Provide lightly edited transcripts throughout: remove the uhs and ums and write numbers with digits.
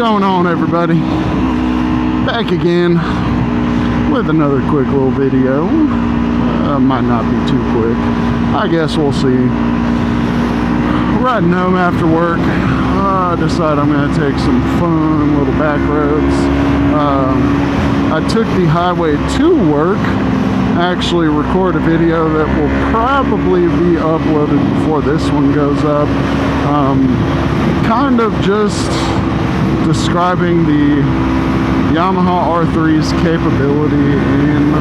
going on, everybody? Back again with another quick little video. Might not be too quick. I guess we'll see. Riding home after work, I decided I'm going to take some fun little back roads. I took the highway to work. Actually record a video that will probably be uploaded before this one goes up. Kind of just describing the Yamaha R3's capability in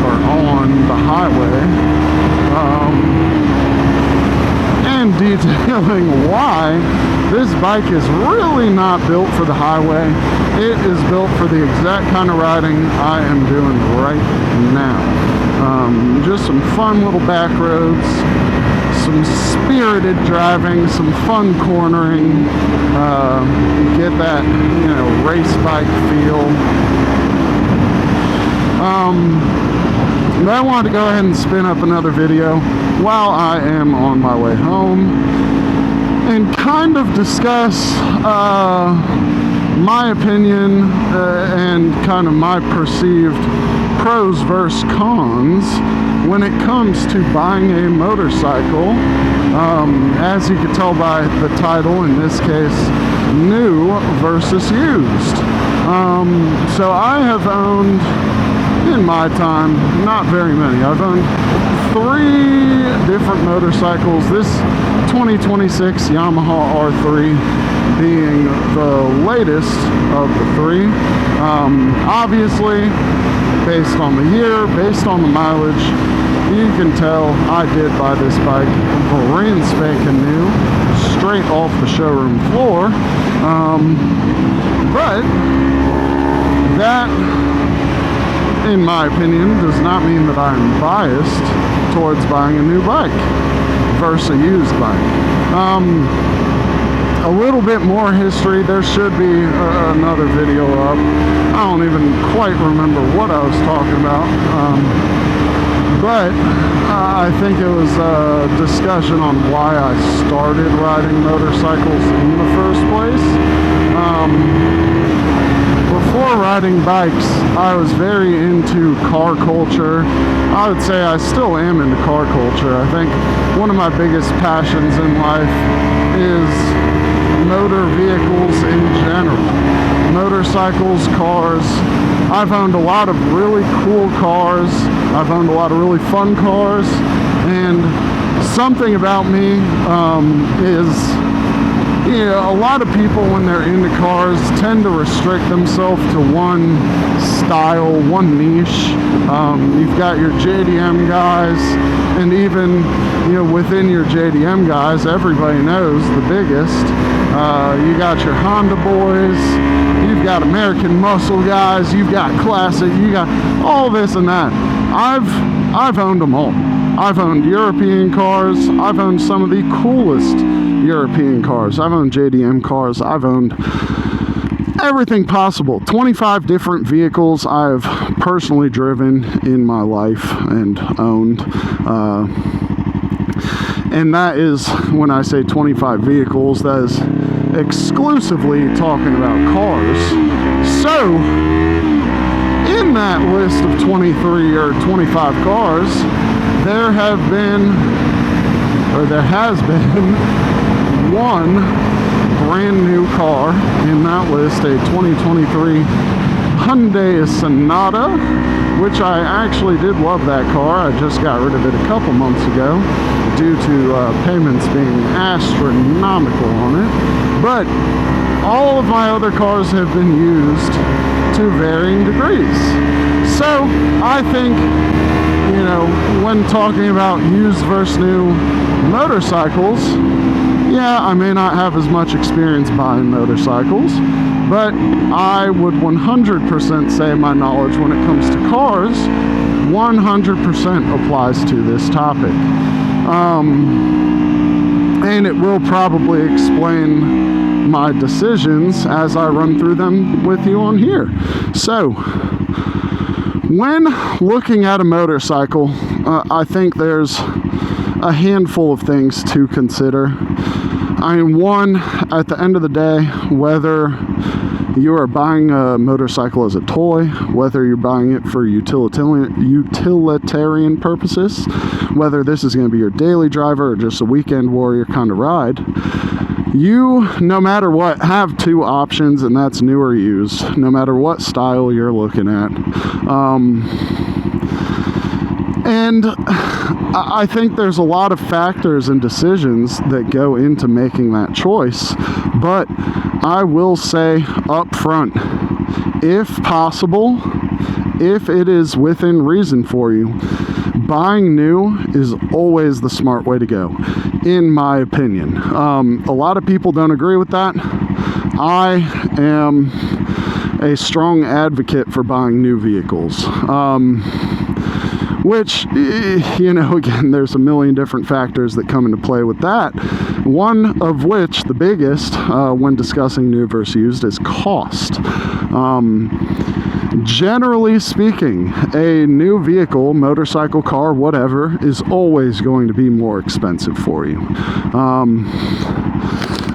or on the highway, and detailing why this bike is really not built for the highway. It is built for the exact kind of riding I am doing right now. Just some fun little back roads, some spirited driving, some fun cornering, get that, you know, race bike feel. But I wanted to go ahead and spin up another video while I am on my way home and kind of discuss my opinion and kind of my perceived pros versus cons when it comes to buying a motorcycle. As you can tell by the title, in this case, new versus used. So I have owned, in my time, not very many. I've owned 3 different motorcycles. This 2026 Yamaha R3 being the latest of the 3. Obviously, based on the year, based on the mileage, you can tell I did buy this bike brand spanking new, straight off the showroom floor. But that, in my opinion, does not mean that I'm biased towards buying a new bike versus a used bike. A little bit more history. There should be another video up. I don't even quite remember what I was talking about. But I think it was a discussion on why I started riding motorcycles in the first place. Before riding bikes, I was very into car culture. I would say I still am into car culture. I think one of my biggest passions in life is motor vehicles in general. Motorcycles, cars. I've owned a lot of really cool cars. I've owned a lot of really fun cars. And something about me is, you know, a lot of people when they're into cars tend to restrict themselves to one style, one niche. You've got your JDM guys, and even, you know, within your JDM guys, everybody knows the biggest. You got your Honda boys, you've got American muscle guys, you've got classic, you got all this and that. I've owned them all. I've owned European cars. I've owned some of the coolest European cars. I've owned JDM cars. I've owned everything possible. 25 different vehicles I've personally driven in my life and owned. And that is, when I say 25 vehicles, that is exclusively talking about cars. So, in that list of 23 or 25 cars, there has been one brand new car in that list, a 2023 Hyundai Sonata, which I actually did love that car. I just got rid of it a couple months ago due to payments being astronomical on it. But all of my other cars have been used to varying degrees. So I think, you know, when talking about used versus new motorcycles, yeah, I may not have as much experience buying motorcycles, but I would 100% say my knowledge when it comes to cars 100% applies to this topic. And it will probably explain my decisions as I run through them with you on here. So, when looking at a motorcycle, I think there's a handful of things to consider. I mean, one, at the end of the day, whether you are buying a motorcycle as a toy, whether you're buying it for utilitarian purposes, whether this is going to be your daily driver or just a weekend warrior kind of ride, you, no matter what, have two options, and that's new or used, no matter what style you're looking at. And I think there's a lot of factors and decisions that go into making that choice, but I will say up front, if possible, if it is within reason for you, buying new is always the smart way to go, in my opinion. A lot of people don't agree with that. I am a strong advocate for buying new vehicles. Which, you know, again, there's a million different factors that come into play with that. One of which, the biggest, when discussing new versus used, is cost. Generally speaking, a new vehicle, motorcycle, car, whatever, is always going to be more expensive for you.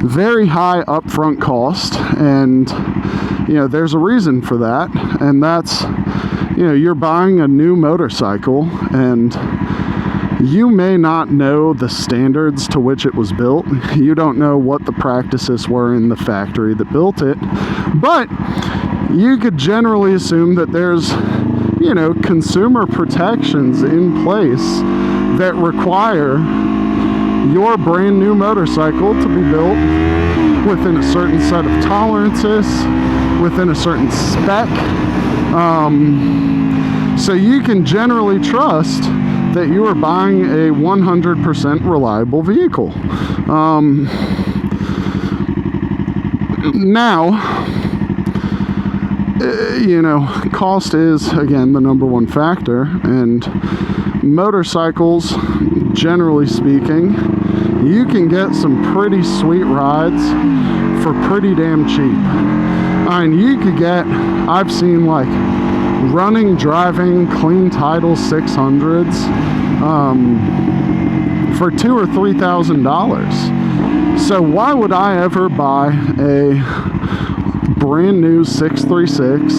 Very high upfront cost, and, you know, there's a reason for that, and that's, you know, you're buying a new motorcycle and you may not know the standards to which it was built. You don't know what the practices were in the factory that built it, but you could generally assume that there's, you know, consumer protections in place that require your brand new motorcycle to be built within a certain set of tolerances, within a certain spec. So you can generally trust that you are buying a 100% reliable vehicle. Now, you know, cost is, again, the number one factor, and motorcycles, generally speaking, you can get some pretty sweet rides for pretty damn cheap. I mean, you could get, I've seen like running, driving, clean title 600s for $2,000 or $3,000. So why would I ever buy a brand new 636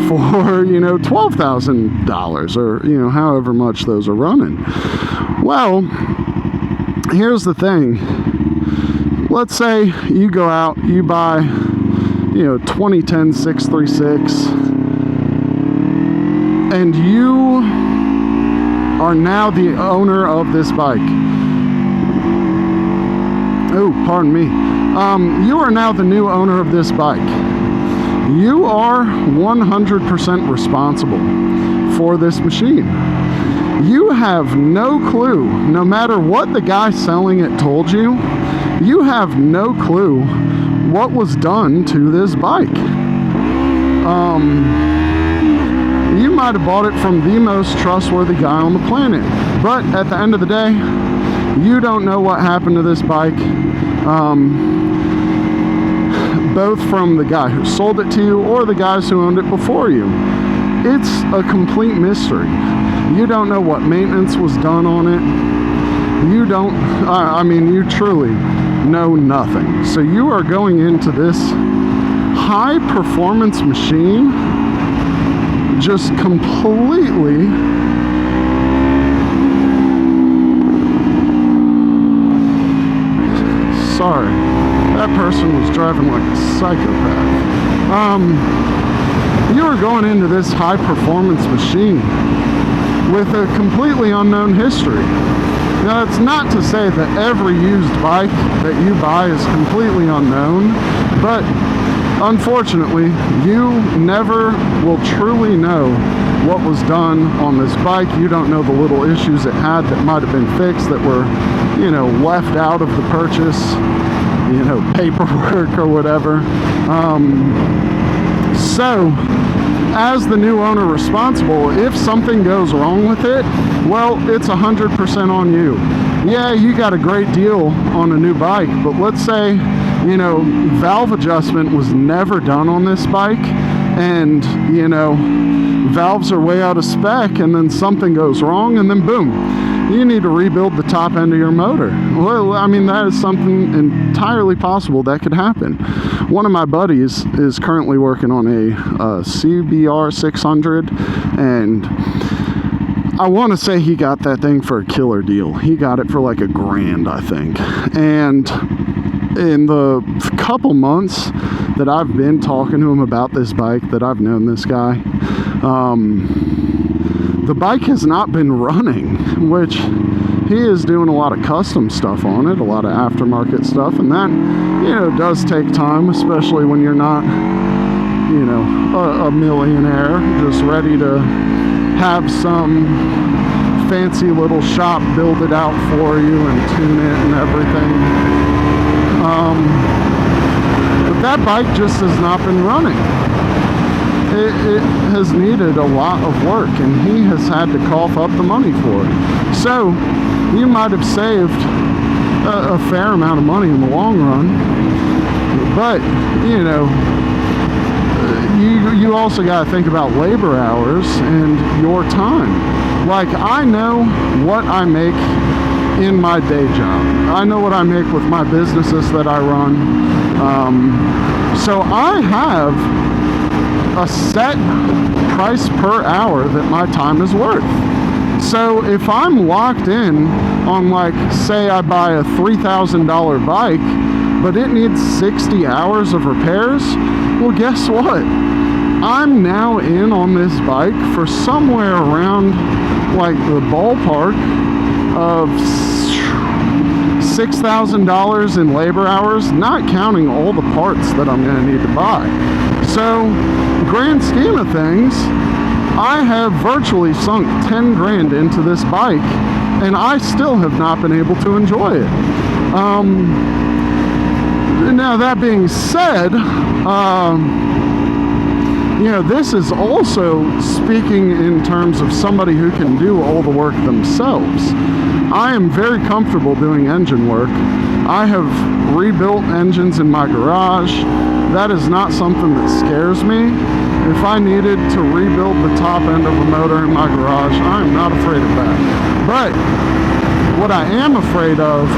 for, you know, $12,000 or, you know, however much those are running? Well, here's the thing. Let's say you go out, you buy, you know, 2010 636, and you are now the owner of this bike. Oh, pardon me. You are now the new owner of this bike. You are 100% responsible for this machine. You have no clue, no matter what the guy selling it told you, you have no clue what was done to this bike. You might have bought it from the most trustworthy guy on the planet, but at the end of the day, you don't know what happened to this bike, both from the guy who sold it to you or the guys who owned it before you. It's a complete mystery. You don't know what maintenance was done on it. You don't, I mean, you truly know nothing. So you are going into this high performance machine just completely sorry, that person was driving like a psychopath. You are going into this high performance machine with a completely unknown history. Now, that's not to say that every used bike that you buy is completely unknown, but unfortunately, you never will truly know what was done on this bike. You don't know the little issues it had that might have been fixed, that were, you know, left out of the purchase, you know, paperwork or whatever. So, as the new owner responsible, if something goes wrong with it, well, it's 100% on you. Yeah, you got a great deal on a new bike, but let's say, you know, valve adjustment was never done on this bike, and, you know, valves are way out of spec, and then something goes wrong, and then boom, you need to rebuild the top end of your motor. Well, I mean, that is something entirely possible that could happen. One of my buddies is currently working on a CBR 600, and I want to say he got that thing for a killer deal. He got it for like $1,000, I think. And in the couple months that I've been talking to him about this bike, that I've known this guy, the bike has not been running, which he is doing a lot of custom stuff on it, a lot of aftermarket stuff, and that, you know, does take time, especially when you're not, you know, a millionaire just ready to have some fancy little shop build it out for you and tune it and everything. But that bike just has not been running. It has needed a lot of work, and he has had to cough up the money for it. So you might have saved a fair amount of money in the long run, but you know, you also got to think about labor hours and your time. Like, I know what I make in my day job. I know what I make with my businesses that I run. So I have a set price per hour that my time is worth. So if I'm locked in on, like, say I buy a $3,000 bike, but it needs 60 hours of repairs, well, guess what? I'm now in on this bike for somewhere around, like, the ballpark of $6,000 in labor hours, not counting all the parts that I'm going to need to buy. So, grand scheme of things, I have virtually sunk 10 grand into this bike, and I still have not been able to enjoy it. Now, that being said, you know, this is also speaking in terms of somebody who can do all the work themselves. I am very comfortable doing engine work. I have rebuilt engines in my garage. That is not something that scares me. If I needed to rebuild the top end of a motor in my garage, I'm not afraid of that. But what I am afraid of,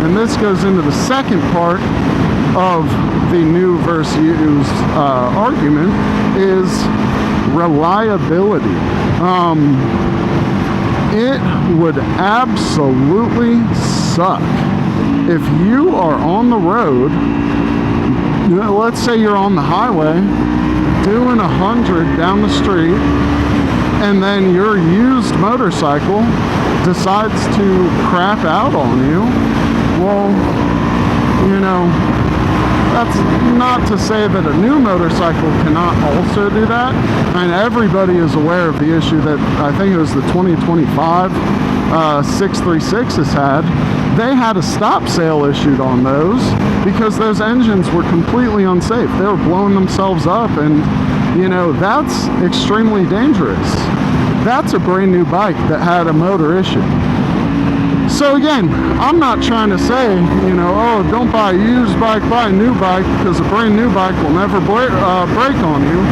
and this goes into the second part of the new versus used argument, is reliability. It would absolutely suck if you are on the road, let's say you're on the highway doing 100 down the street, and then your used motorcycle decides to crap out on you. Well, you know, that's not to say that a new motorcycle cannot also do that. I mean, everybody is aware of the issue that I think it was the 2025 636 has had. They had a stop sale issued on those because those engines were completely unsafe. They were blowing themselves up, and you know, that's extremely dangerous. That's a brand new bike that had a motor issue. So again, I'm not trying to say, you know, oh, don't buy a used bike, buy a new bike, because a brand new bike will never break on you.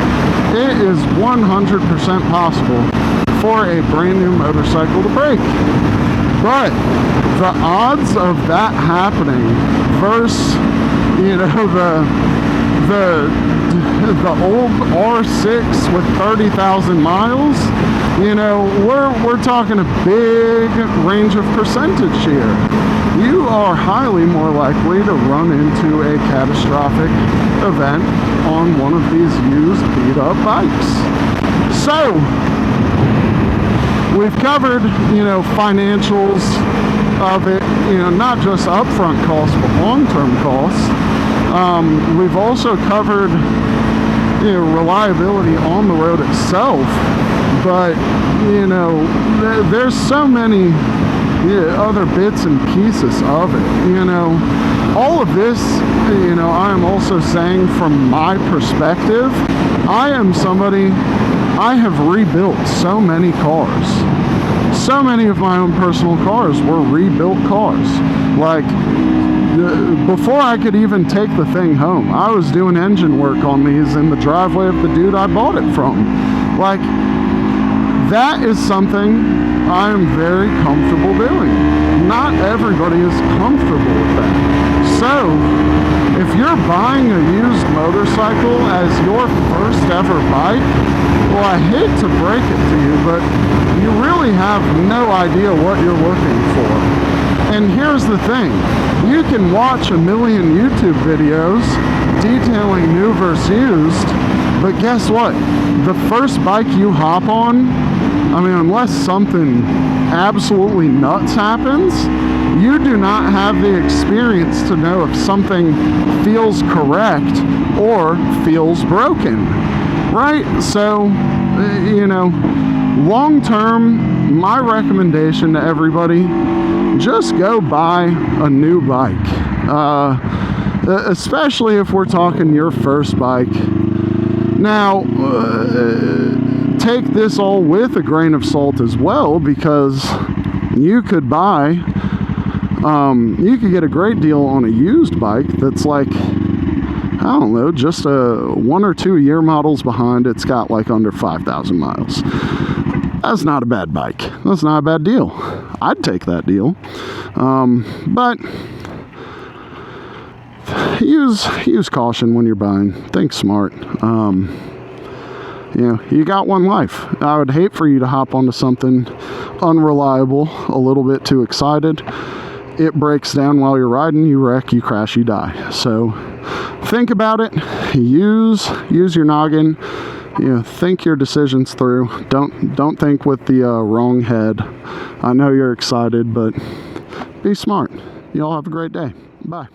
It is 100% possible for a brand new motorcycle to break. But the odds of that happening versus, you know, the old R6 with 30,000 miles, you know, we're talking a big range of percentage here. You are highly more likely to run into a catastrophic event on one of these used beat-up bikes. So, we've covered, you know, financials of it, you know, not just upfront costs, but long-term costs. We've also covered, you know, reliability on the road itself, but, you know, there's so many other bits and pieces of it, you know. All of this, you know, I am also saying from my perspective, I am somebody, I have rebuilt so many cars. So many of my own personal cars were rebuilt cars. Like, before I could even take the thing home, I was doing engine work on these in the driveway of the dude I bought it from. Like, that is something I am very comfortable doing. Not everybody is comfortable with that. So, if you're buying a used motorcycle as your first ever bike, well, I hate to break it to you, but you really have no idea what you're looking for. And here's the thing, you can watch a million YouTube videos detailing new versus used, but guess what? The first bike you hop on, I mean, unless something absolutely nuts happens, you do not have the experience to know if something feels correct or feels broken, right? So, you know, long term, my recommendation to everybody, just go buy a new bike. Especially if we're talking your first bike. Now, take this all with a grain of salt as well, because you could buy, you could get a great deal on a used bike that's like, I don't know, just 1 or 2 year models behind. It's got like under 5,000 miles. That's not a bad bike. That's not a bad deal. I'd take that deal. But use caution when you're buying. Think smart. You know, you got one life. I would hate for you to hop onto something unreliable, a little bit too excited. It breaks down while you're riding, you wreck, you crash, you die. So think about it. Use your noggin. You know, think your decisions through. Don't think with the wrong head. I know you're excited, but be smart. Y'all have a great day. Bye.